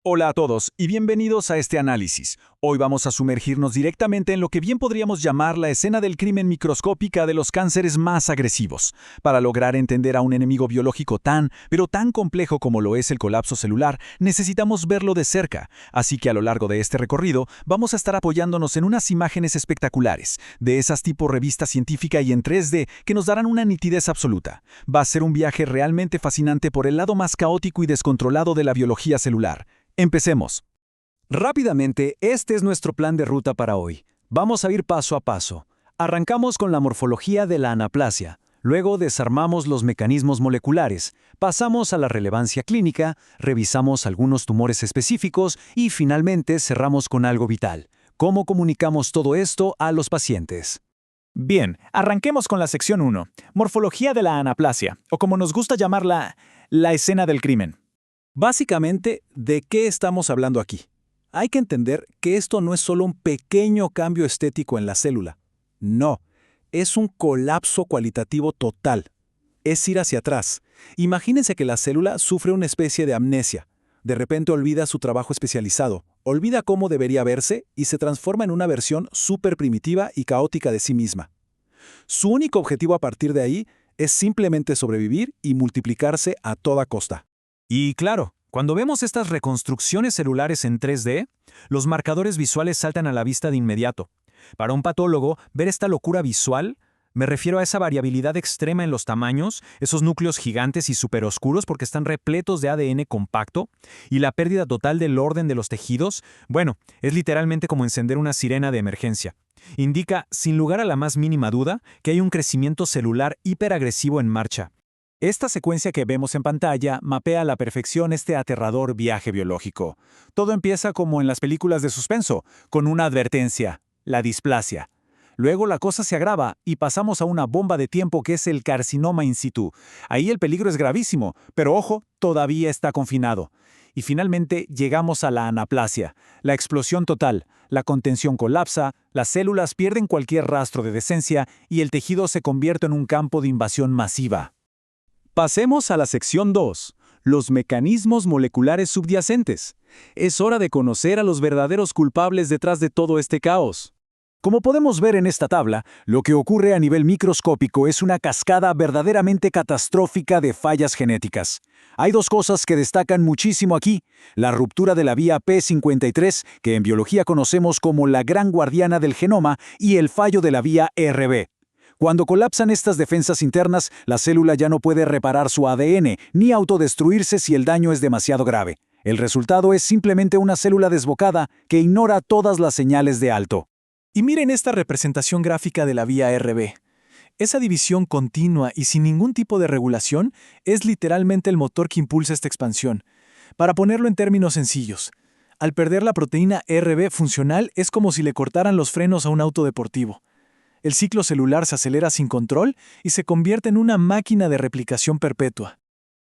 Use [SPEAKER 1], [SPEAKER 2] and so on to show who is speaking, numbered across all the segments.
[SPEAKER 1] Hola a todos y bienvenidos a este análisis. Hoy vamos a sumergirnos directamente en lo que bien podríamos llamar la escena del crimen microscópica de los cánceres más agresivos. Para lograr entender a un enemigo biológico pero tan complejo como lo es el colapso celular, necesitamos verlo de cerca. Así que a lo largo de este recorrido vamos a estar apoyándonos en unas imágenes espectaculares, de esas tipo revista científica y en 3D que nos darán una nitidez absoluta. Va a ser un viaje realmente fascinante por el lado más caótico y descontrolado de la biología celular. Empecemos.
[SPEAKER 2] Rápidamente, este es nuestro plan de ruta para hoy. Vamos a ir paso a paso. Arrancamos con la morfología de la anaplasia. Luego desarmamos los mecanismos moleculares. Pasamos a la relevancia clínica, revisamos algunos tumores específicos y finalmente cerramos con algo vital. ¿Cómo comunicamos todo esto a los pacientes?
[SPEAKER 3] Bien, arranquemos con la sección 1, morfología de la anaplasia, o como nos gusta llamarla, la escena del crimen.
[SPEAKER 2] Básicamente, ¿de qué estamos hablando aquí? Hay que entender que esto no es solo un pequeño cambio estético en la célula. No, es un colapso cualitativo total. Es ir hacia atrás. Imagínense que la célula sufre una especie de amnesia. De repente olvida su trabajo especializado, olvida cómo debería verse y se transforma en una versión súper primitiva y caótica de sí misma. Su único objetivo a partir de ahí es simplemente sobrevivir y multiplicarse a toda costa.
[SPEAKER 3] Y claro, cuando vemos estas reconstrucciones celulares en 3D, los marcadores visuales saltan a la vista de inmediato. Para un patólogo, ver esta locura visual, me refiero a esa variabilidad extrema en los tamaños, esos núcleos gigantes y superoscuros porque están repletos de ADN compacto, y la pérdida total del orden de los tejidos, bueno, es literalmente como encender una sirena de emergencia. Indica, sin lugar a la más mínima duda, que hay un crecimiento celular hiperagresivo en marcha. Esta secuencia que vemos en pantalla mapea a la perfección este aterrador viaje biológico. Todo empieza como en las películas de suspenso, con una advertencia, la displasia. Luego la cosa se agrava y pasamos a una bomba de tiempo que es el carcinoma in situ. Ahí el peligro es gravísimo, pero ojo, todavía está confinado. Y finalmente llegamos a la anaplasia, la explosión total. La contención colapsa, las células pierden cualquier rastro de decencia y el tejido se convierte en un campo de invasión masiva.
[SPEAKER 2] Pasemos a la sección 2, los mecanismos moleculares subyacentes. Es hora de conocer a los verdaderos culpables detrás de todo este caos. Como podemos ver en esta tabla, lo que ocurre a nivel microscópico es una cascada verdaderamente catastrófica de fallas genéticas. Hay dos cosas que destacan muchísimo aquí: la ruptura de la vía P53, que en biología conocemos como la gran guardiana del genoma, y el fallo de la vía Rb. Cuando colapsan estas defensas internas, la célula ya no puede reparar su ADN ni autodestruirse si el daño es demasiado grave. El resultado es simplemente una célula desbocada que ignora todas las señales de alto.
[SPEAKER 3] Y miren esta representación gráfica de la vía Rb. Esa división continua y sin ningún tipo de regulación es literalmente el motor que impulsa esta expansión. Para ponerlo en términos sencillos, al perder la proteína Rb funcional es como si le cortaran los frenos a un auto deportivo. El ciclo celular se acelera sin control y se convierte en una máquina de replicación perpetua.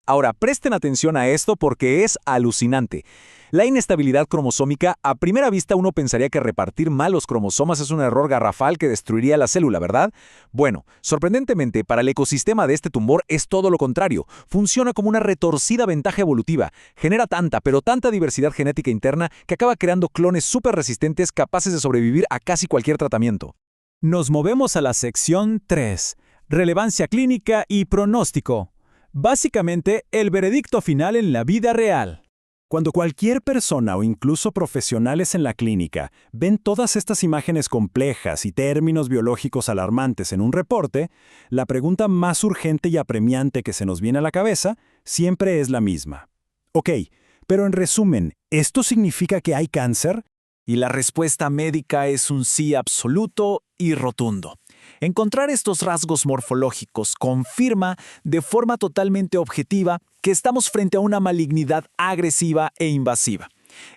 [SPEAKER 4] Ahora, presten atención a esto porque es alucinante. La inestabilidad cromosómica, a primera vista uno pensaría que repartir mal los cromosomas es un error garrafal que destruiría la célula, ¿verdad? Bueno, sorprendentemente, para el ecosistema de este tumor es todo lo contrario. Funciona como una retorcida ventaja evolutiva. Genera tanta, pero tanta diversidad genética interna que acaba creando clones súper resistentes capaces de sobrevivir a casi cualquier tratamiento.
[SPEAKER 3] Nos movemos a la sección 3, relevancia clínica y pronóstico. Básicamente, el veredicto final en la vida real.
[SPEAKER 2] Cuando cualquier persona o incluso profesionales en la clínica ven todas estas imágenes complejas y términos biológicos alarmantes en un reporte, la pregunta más urgente y apremiante que se nos viene a la cabeza siempre es la misma. Ok, pero en resumen, ¿esto significa que hay cáncer?
[SPEAKER 3] Y la respuesta médica es un sí absoluto y rotundo. Encontrar estos rasgos morfológicos confirma de forma totalmente objetiva que estamos frente a una malignidad agresiva e invasiva.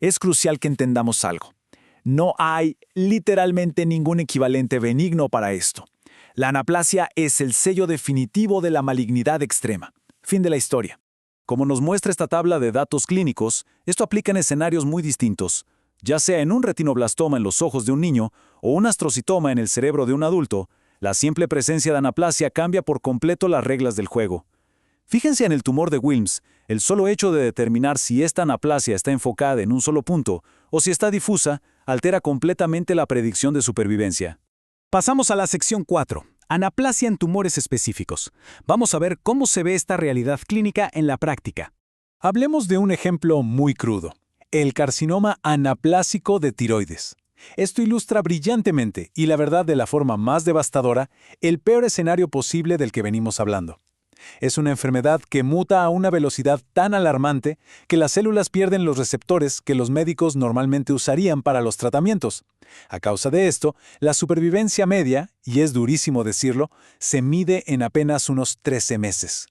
[SPEAKER 3] Es crucial que entendamos algo. No hay literalmente ningún equivalente benigno para esto. La anaplasia es el sello definitivo de la malignidad extrema. Fin de la historia.
[SPEAKER 2] Como nos muestra esta tabla de datos clínicos, esto aplica en escenarios muy distintos. Ya sea en un retinoblastoma en los ojos de un niño o un astrocitoma en el cerebro de un adulto, la simple presencia de anaplasia cambia por completo las reglas del juego. Fíjense en el tumor de Wilms. El solo hecho de determinar si esta anaplasia está enfocada en un solo punto o si está difusa altera completamente la predicción de supervivencia.
[SPEAKER 3] Pasamos a la sección 4. Anaplasia en tumores específicos. Vamos a ver cómo se ve esta realidad clínica en la práctica.
[SPEAKER 2] Hablemos de un ejemplo muy crudo: el carcinoma anaplásico de tiroides. Esto ilustra brillantemente, y la verdad de la forma más devastadora, el peor escenario posible del que venimos hablando. Es una enfermedad que muta a una velocidad tan alarmante que las células pierden los receptores que los médicos normalmente usarían para los tratamientos. A causa de esto, la supervivencia media, y es durísimo decirlo, se mide en apenas unos 13 meses.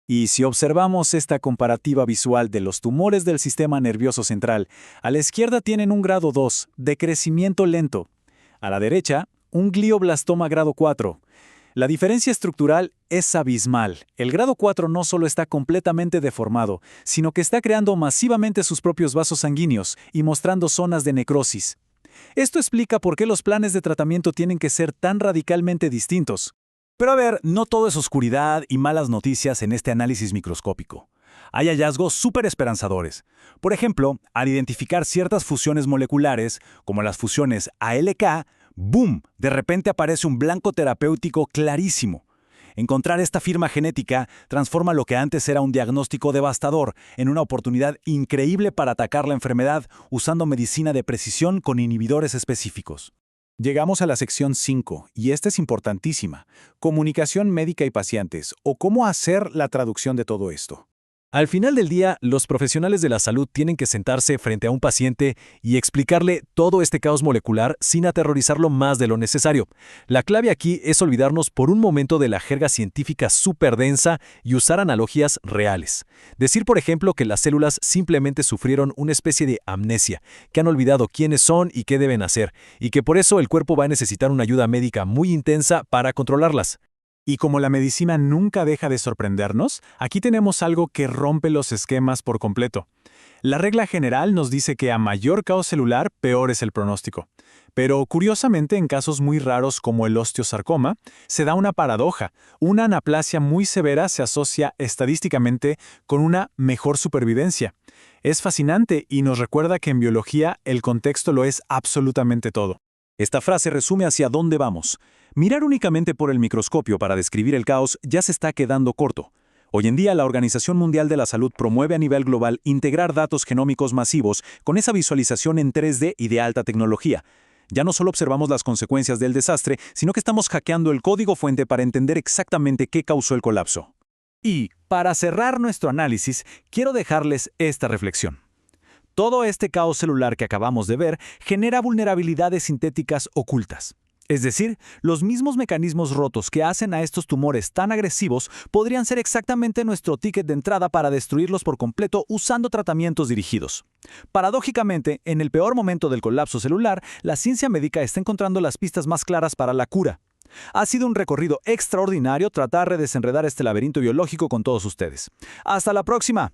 [SPEAKER 2] Y si observamos esta comparativa visual de los tumores del sistema nervioso central, a la izquierda tienen un grado 2, de crecimiento lento. A la derecha, un glioblastoma grado 4. La diferencia estructural es abismal. El grado 4 no solo está completamente deformado, sino que está creando masivamente sus propios vasos sanguíneos y mostrando zonas de necrosis. Esto explica por qué los planes de tratamiento tienen que ser tan radicalmente distintos.
[SPEAKER 1] Pero a ver, no todo es oscuridad y malas noticias en este análisis microscópico. Hay hallazgos súper esperanzadores. Por ejemplo, al identificar ciertas fusiones moleculares, como las fusiones ALK, ¡boom!, de repente aparece un blanco terapéutico clarísimo. Encontrar esta firma genética transforma lo que antes era un diagnóstico devastador en una oportunidad increíble para atacar la enfermedad usando medicina de precisión con inhibidores específicos.
[SPEAKER 2] Llegamos a la sección 5, y esta es importantísima: comunicación médica y pacientes, o cómo hacer la traducción de todo esto.
[SPEAKER 3] Al final del día, los profesionales de la salud tienen que sentarse frente a un paciente y explicarle todo este caos molecular sin aterrorizarlo más de lo necesario. La clave aquí es olvidarnos por un momento de la jerga científica súper densa y usar analogías reales. Decir, por ejemplo, que las células simplemente sufrieron una especie de amnesia, que han olvidado quiénes son y qué deben hacer, y que por eso el cuerpo va a necesitar una ayuda médica muy intensa para controlarlas.
[SPEAKER 2] Y como la medicina nunca deja de sorprendernos, aquí tenemos algo que rompe los esquemas por completo. La regla general nos dice que a mayor caos celular, peor es el pronóstico. Pero curiosamente, en casos muy raros como el osteosarcoma, se da una paradoja. Una anaplasia muy severa se asocia estadísticamente con una mejor supervivencia. Es fascinante y nos recuerda que en biología el contexto lo es absolutamente todo.
[SPEAKER 1] Esta frase resume hacia dónde vamos. Mirar únicamente por el microscopio para describir el caos ya se está quedando corto. Hoy en día, la Organización Mundial de la Salud promueve a nivel global integrar datos genómicos masivos con esa visualización en 3D y de alta tecnología. Ya no solo observamos las consecuencias del desastre, sino que estamos hackeando el código fuente para entender exactamente qué causó el colapso. Y, para cerrar nuestro análisis, quiero dejarles esta reflexión. Todo este caos celular que acabamos de ver genera vulnerabilidades sintéticas ocultas. Es decir, los mismos mecanismos rotos que hacen a estos tumores tan agresivos podrían ser exactamente nuestro ticket de entrada para destruirlos por completo usando tratamientos dirigidos. Paradójicamente, en el peor momento del colapso celular, la ciencia médica está encontrando las pistas más claras para la cura. Ha sido un recorrido extraordinario tratar de desenredar este laberinto biológico con todos ustedes. ¡Hasta la próxima!